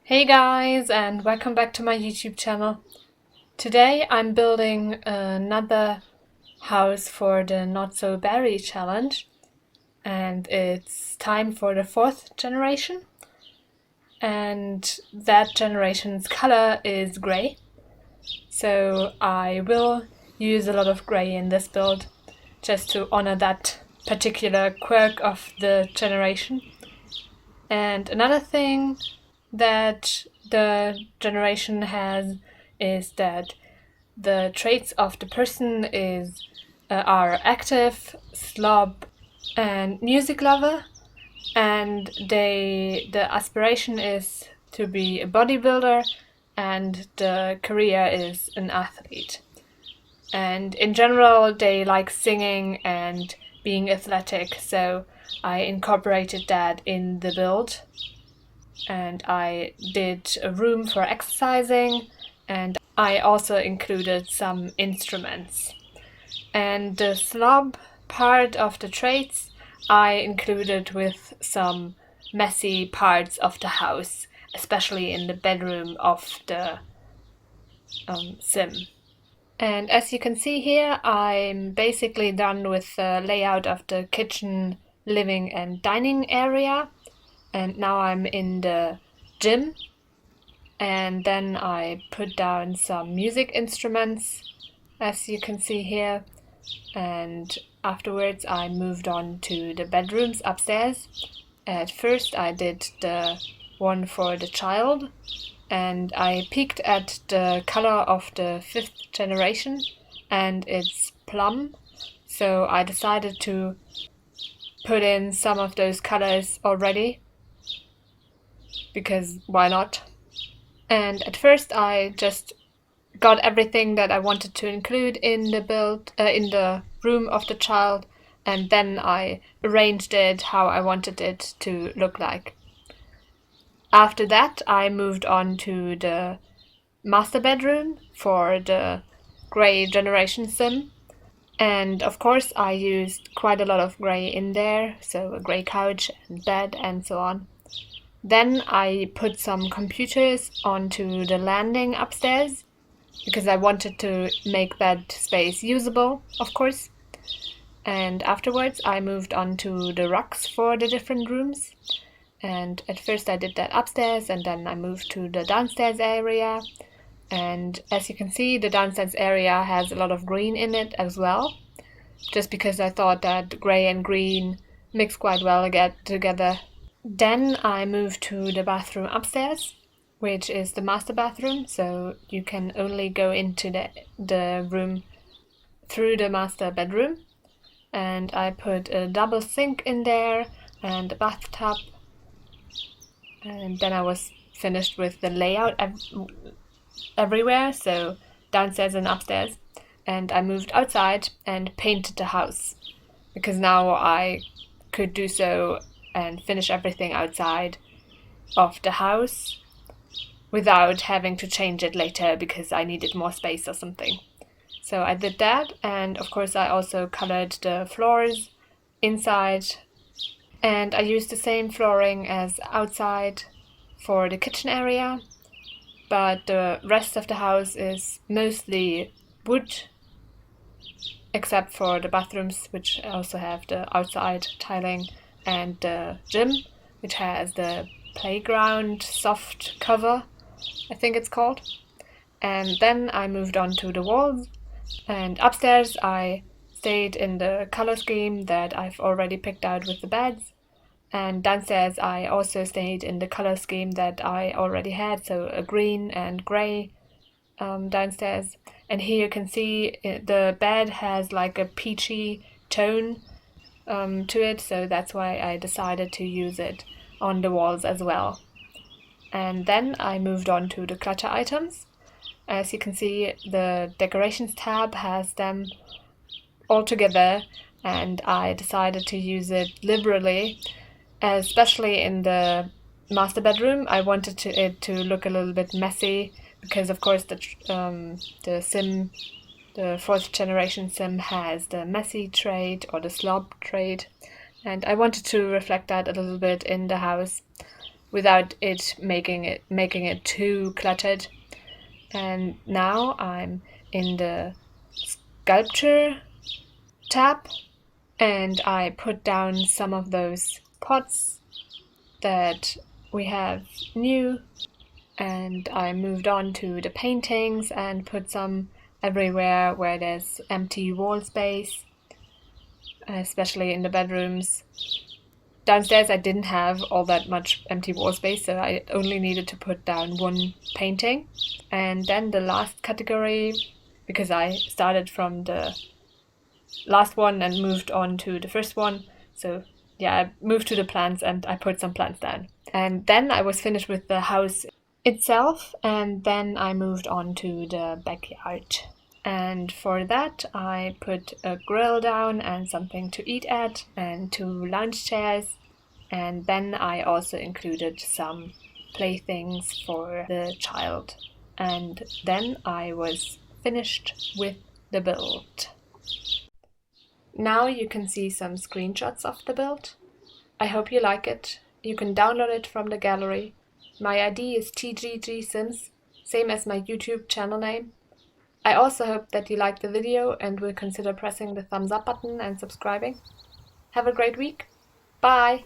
Hey guys, and welcome back to my YouTube channel. Today I'm building another house for the Not So Berry challenge, and it's time for the fourth generation, and that generation's color is grey. So I will use a lot of grey in this build just to honor that particular quirk of the generation. And another thing that the generation has is that the traits of the person are active, slob, and music lover, and the aspiration is to be a bodybuilder, and the career is an athlete. And in general, they like singing and being athletic, so I incorporated that in the build. And I did a room for exercising, and I also included some instruments. And the slob part of the traits I included with some messy parts of the house, especially in the bedroom of the sim. And as you can see here, I'm basically done with the layout of the kitchen, living and dining area. And now I'm in the gym, and then I put down some music instruments, as you can see here, and afterwards I moved on to the bedrooms upstairs. At first I did the one for the child, and I peeked at the color of the fifth generation, and it's plum, so I decided to put in some of those colors already, because why not? And at first I just got everything that I wanted to include in the in the room of the child, and then I arranged it how I wanted it to look like. After that, I moved on to the master bedroom for the grey generation sim. And of course I used quite a lot of grey in there, so a grey couch and bed and so on. Then I put some computers onto the landing upstairs, because I wanted to make that space usable, of course. And afterwards I moved on to the rocks for the different rooms. And at first I did that upstairs, and then I moved to the downstairs area. And as you can see, the downstairs area has a lot of green in it as well, just because I thought that grey and green mix quite well together. Then I moved to the bathroom upstairs, which is the master bathroom, so you can only go into the room through the master bedroom. And I put a double sink in there and a bathtub. And then I was finished with the layout everywhere, so downstairs and upstairs. And I moved outside and painted the house, because now I could do so and finish everything outside of the house without having to change it later because I needed more space or something. So I did that, and of course I also colored the floors inside, and I used the same flooring as outside for the kitchen area, but the rest of the house is mostly wood, except for the bathrooms, which also have the outside tiling, and the gym, which has the playground soft cover, I think it's called. And then I moved on to the walls, and upstairs I stayed in the color scheme that I've already picked out with the beds, and downstairs I also stayed in the color scheme that I already had, so a green and grey downstairs. And here you can see the bed has like a peachy tone to it, so that's why I decided to use it on the walls as well. And then I moved on to the clutter items. As you can see, the decorations tab has them all together, and I decided to use it liberally, especially in the master bedroom. I wanted it to look a little bit messy, because of course the fourth generation sim has the messy trait or the slob trait, and I wanted to reflect that a little bit in the house. without it making it too cluttered. And now I'm in the sculpture tab, and I put down some of those pots that we have new, and I moved on to the paintings and put some everywhere where there's empty wall space, especially in the bedrooms. Downstairs I didn't have all that much empty wall space, so I only needed to put down one painting. And then the last category, because I started from the last one and moved on to the first one, so yeah, I moved to the plants and I put some plants down. And then I was finished with the house itself, and then I moved on to the backyard. And for that I put a grill down and something to eat at and 2 lounge chairs, and then I also included some playthings for the child. And then I was finished with the build. Now you can see some screenshots of the build. I hope you like it. You can download it from the gallery. My ID is tggsims, same as my YouTube channel name. I also hope that you liked the video and will consider pressing the thumbs up button and subscribing. Have a great week. Bye!